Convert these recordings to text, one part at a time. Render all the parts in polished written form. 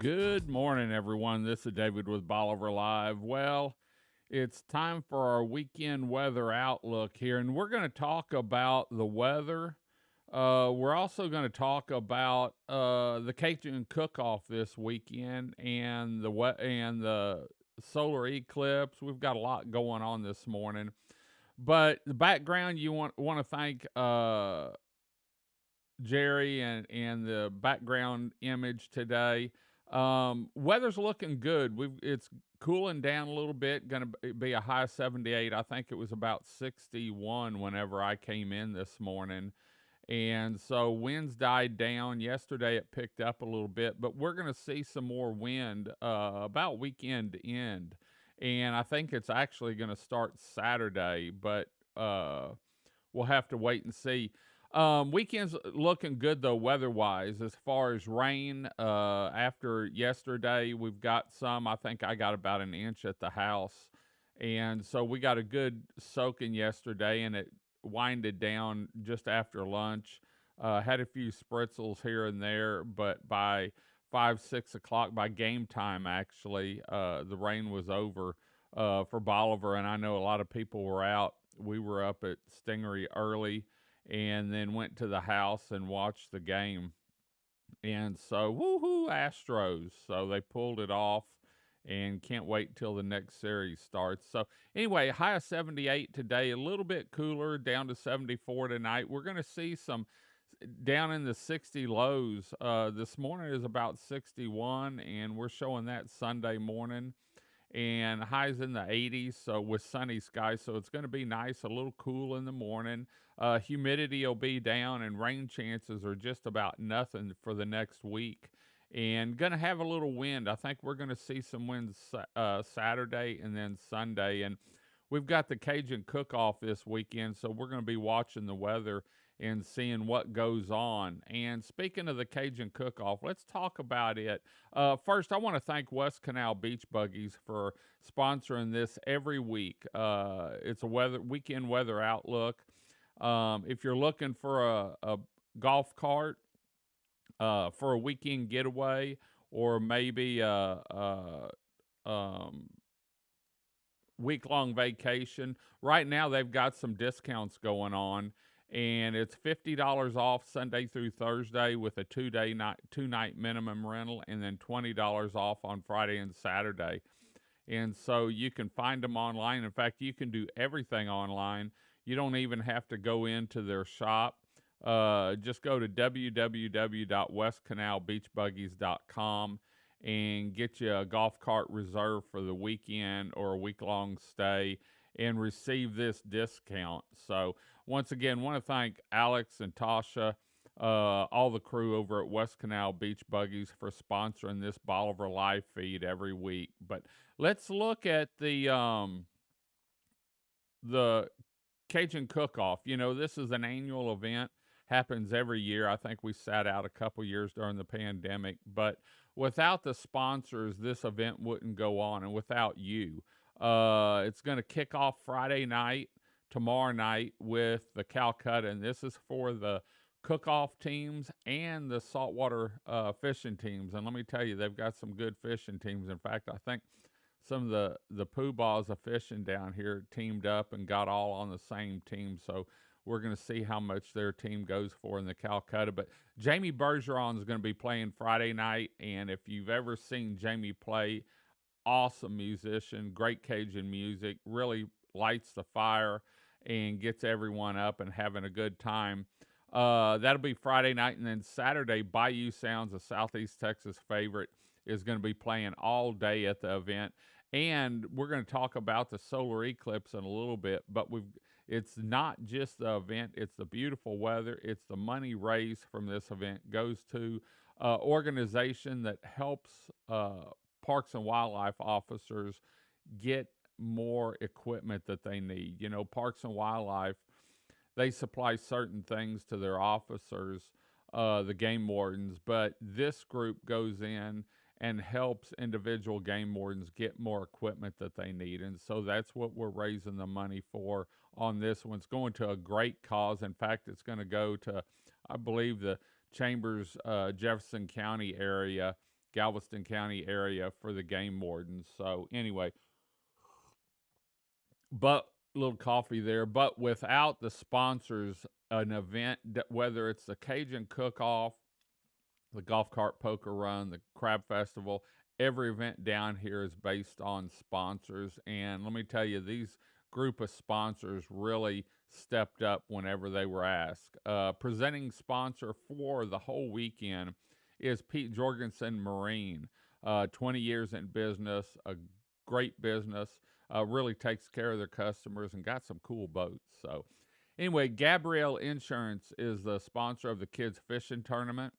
Good morning, everyone. This is David with Bolivar Live. Well, it's time for our weekend weather outlook here, and we're going to talk about the weather. We're also going to talk about the Cajun Cookoff this weekend and the solar eclipse. We've got a lot going on this morning, but the background you want to thank Jerry and the background image today. Weather's looking good. It's cooling down a little bit. Going to be a high of 78. I think it was about 61 whenever I came in this morning. And so winds died down. Yesterday it picked up a little bit, but we're going to see some more wind about weekend end. And I think it's actually going to start Saturday, but we'll have to wait and see. Weekend's looking good though, weather-wise. As far as rain, after yesterday, we've got some. I think I got about an inch at the house, and so we got a good soaking yesterday, and it winded down just after lunch. Had a few spritzels here and there, but by 5, 6 o'clock, by game time, actually, the rain was over for Bolivar, and I know a lot of people were out. We were up at Stingery early and then went to the house and watched the game. And so, woohoo, Astros. So they pulled it off and can't wait till the next series starts. So, anyway, high of 78 today, a little bit cooler, down to 74 tonight. We're going to see some down in the 60 lows. This morning is about 61, and we're showing that Sunday morning, and highs in the 80s, so with sunny skies, so it's going to be nice, a little cool in the morning. Humidity will be down, and rain chances are just about nothing for the next week. And going to have a little wind. I think we're going to see some wind Saturday and then Sunday. And we've got the Cajun Cook-Off this weekend, so we're going to be watching the weather and seeing what goes on. And speaking of the Cajun Cook-Off, let's talk about it. First, I want to thank West Canal Beach Buggies for sponsoring this every week. It's a weekend weather outlook. If you're looking for a golf cart for a weekend getaway, or maybe um, week-long vacation. Right now, they've got some discounts going on, and it's $50 off Sunday through Thursday with a two-night minimum rental, and then $20 off on Friday and Saturday. And so you can find them online. In fact, you can do everything online. You don't even have to go into their shop. Just go to www.westcanalbeachbuggies.com and get you a golf cart reserved for the weekend or a week-long stay and receive this discount. So once again, want to thank Alex and Tasha, all the crew over at West Canal Beach Buggies for sponsoring this Bolivar live feed every week. But let's look at the Cajun Cook-Off. You know, this is an annual event, happens every year. I think we sat out a couple years during the pandemic, but without the sponsors, this event wouldn't go on, and without you. It's going to kick off Friday night, tomorrow night, with the Calcutta, and this is for the cook-off teams and the saltwater fishing teams. And let me tell you, they've got some good fishing teams. In fact, I think some of the poobahs of fishing down here teamed up and got all on the same team. So we're going to see how much their team goes for in the Calcutta. But Jamie Bergeron is going to be playing Friday night. And if you've ever seen Jamie play, awesome musician, great Cajun music, really lights the fire and gets everyone up and having a good time. That'll be Friday night. And then Saturday, Bayou Sounds, a Southeast Texas favorite, is going to be playing all day at the event. And we're going to talk about the solar eclipse in a little bit, but it's not just the event, it's the beautiful weather. It's the money raised from this event goes to organization that helps parks and wildlife officers get more equipment that they need. You know, Parks and Wildlife, they supply certain things to their officers, the game wardens, but this group goes in and helps individual game wardens get more equipment that they need. And so that's what we're raising the money for on this one. It's going to a great cause. In fact, it's going to go to, I believe, the Chambers, Jefferson County area Galveston County area for the game wardens. So anyway, but little coffee there. But without the sponsors, an event whether it's the Cajun Cookoff, the golf cart poker run, the crab festival, every event down here is based on sponsors. And let me tell you, these group of sponsors really stepped up whenever they were asked. Presenting sponsor for the whole weekend is Pete Jorgensen Marine. 20 years in business, a great business, really takes care of their customers and got some cool boats. So, anyway, Gabrielle Insurance is the sponsor of the kids fishing tournament.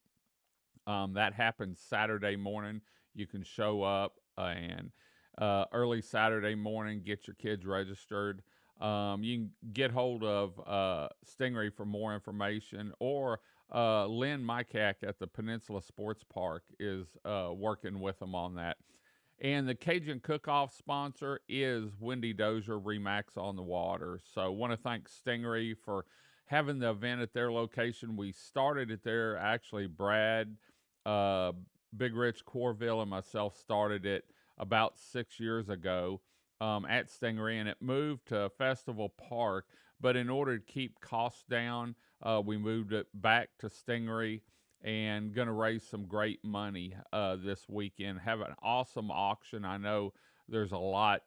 That happens Saturday morning. You can show up and early Saturday morning, get your kids registered. You can get hold of Stingray for more information, or Lynn Mycack at the Peninsula Sports Park is working with them on that. And the Cajun Cookoff sponsor is Wendy Dozier Remax on the Water. So want to thank Stingray for having the event at their location. We started it there. Actually, Brad, uh, Big Rich Corville, and myself started it about 6 years ago at Stingray, and it moved to Festival Park. But in order to keep costs down, we moved it back to Stingray, and going to raise some great money this weekend. Have an awesome auction. I know there's a lot,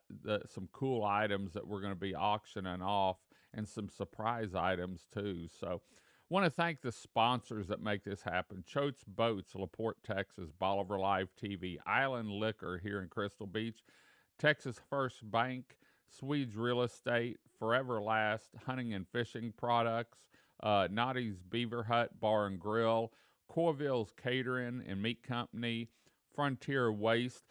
some cool items that we're going to be auctioning off, and some surprise items too. So, want to thank the sponsors that make this happen: Choate's Boats, LaPorte, Texas; Bolivar Live TV; Island Liquor here in Crystal Beach; Texas First Bank; Swedes Real Estate; Forever Last Hunting and Fishing Products; Naughty's Beaver Hut Bar and Grill; Corville's Catering and Meat Company; Frontier Waste,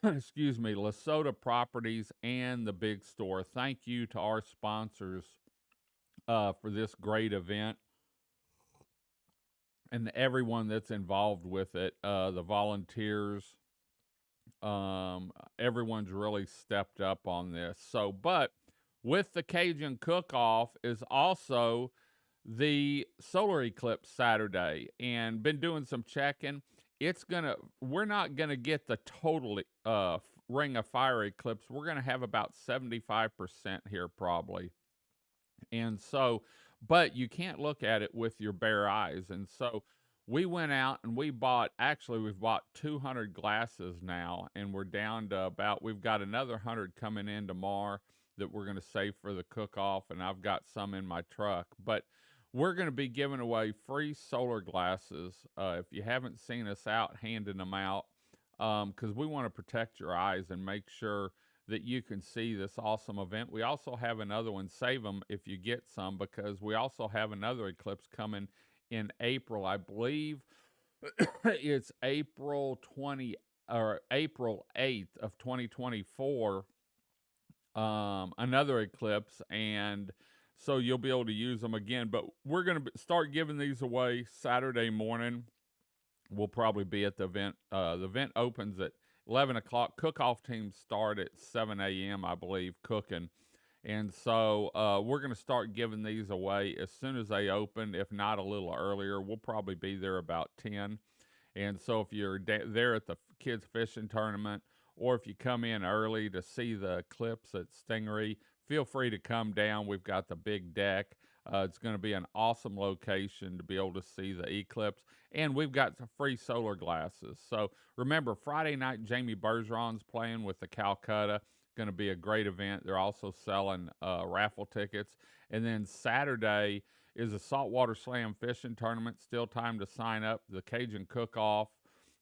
excuse me, Lesota Properties, and the Big Store. Thank you to our sponsors for this great event, and everyone that's involved with it, the volunteers. Everyone's really stepped up on this. So, but with the Cajun Cook-Off is also the Solar Eclipse Saturday, and been doing some checking. We're not gonna get the total ring of fire eclipse. We're gonna have about 75% here probably. And so, but you can't look at it with your bare eyes. And so we went out and we've bought 200 glasses now, and we're down to we've got another 100 coming in tomorrow that we're going to save for the cook-off, and I've got some in my truck. But we're going to be giving away free solar glasses. If you haven't seen us out handing them out, because we want to protect your eyes and make sure that you can see this awesome event. We also have another one. Save them if you get some, because we also have another eclipse coming in April. I believe it's April 20 or April 8th of 2024. Another eclipse, and so you'll be able to use them again. But we're going to start giving these away Saturday morning. We'll probably be at the event. The event opens at 11 o'clock. Cook-off teams start at 7 a.m., I believe, cooking. And so we're going to start giving these away as soon as they open, if not a little earlier. We'll probably be there about 10. And so if you're there at the kids fishing tournament, or if you come in early to see the eclipse at Stingray, feel free to come down. We've got the big deck. It's going to be an awesome location to be able to see the eclipse. And we've got some free solar glasses. So remember, Friday night, Jamie Bergeron's playing with the Calcutta. Going to be a great event. They're also selling raffle tickets. And then Saturday is a saltwater slam fishing tournament. Still time to sign up. The Cajun Cook-Off,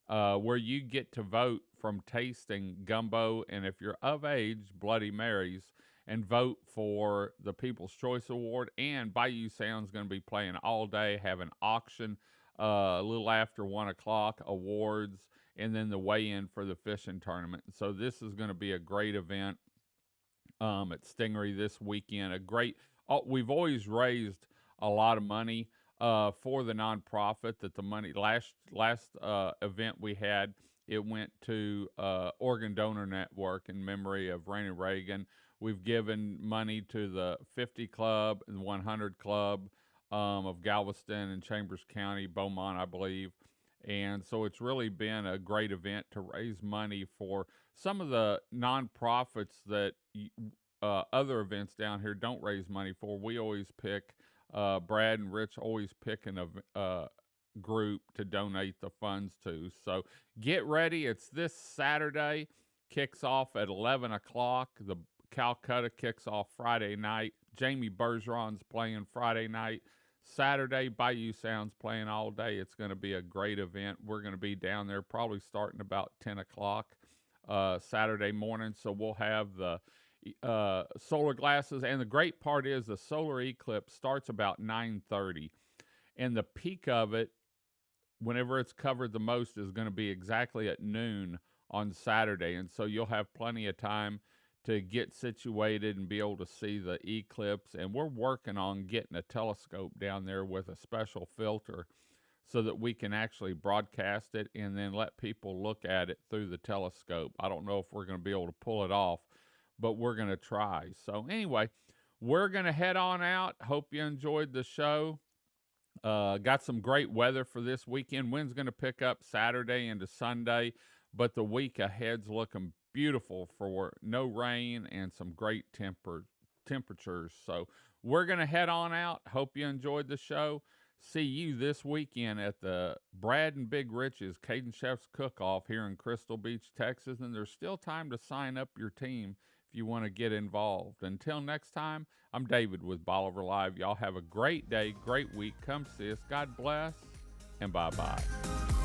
where you get to vote from tasting gumbo, and if you're of age, Bloody Marys, and vote for the People's Choice Award. And Bayou Sound's going to be playing all day, have an auction a little after 1 o'clock, awards, and then the weigh-in for the fishing tournament. So this is going to be a great event at Stingray this weekend. We've always raised a lot of money for the nonprofit. That the money last event we had, it went to Organ Donor Network in memory of Ronnie Reagan. We've given money to the 50 Club and 100 Club of Galveston and Chambers County, Beaumont, I believe. And so it's really been a great event to raise money for some of the nonprofits that other events down here don't raise money for. We always pick, Brad and Rich always pick group to donate the funds to. So get ready. It's this Saturday, kicks off at 11 o'clock. The Calcutta kicks off Friday night. Jamie Bergeron's playing Friday night. Saturday, Bayou Sound's playing all day. It's going to be a great event. We're going to be down there probably starting about 10 o'clock Saturday morning. So we'll have the solar glasses. And the great part is the solar eclipse starts about 9:30. And the peak of it, whenever it's covered the most, is going to be exactly at noon on Saturday. And so you'll have plenty of time to get situated and be able to see the eclipse. And we're working on getting a telescope down there with a special filter so that we can actually broadcast it and then let people look at it through the telescope. I don't know if we're going to be able to pull it off, but we're going to try. So anyway, we're going to head on out. Hope you enjoyed the show. Got some great weather for this weekend. Wind's going to pick up Saturday into Sunday, but the week ahead's looking beautiful for no rain and some great temperatures. So we're going to head on out. Hope you enjoyed the show. See you this weekend at the Brad and Big Rich's Cajun Chef's Cook-Off here in Crystal Beach, Texas. And there's still time to sign up your team if you want to get involved. Until next time, I'm David with Bolivar Live. Y'all have a great day, great week. Come see us. God bless, and bye-bye.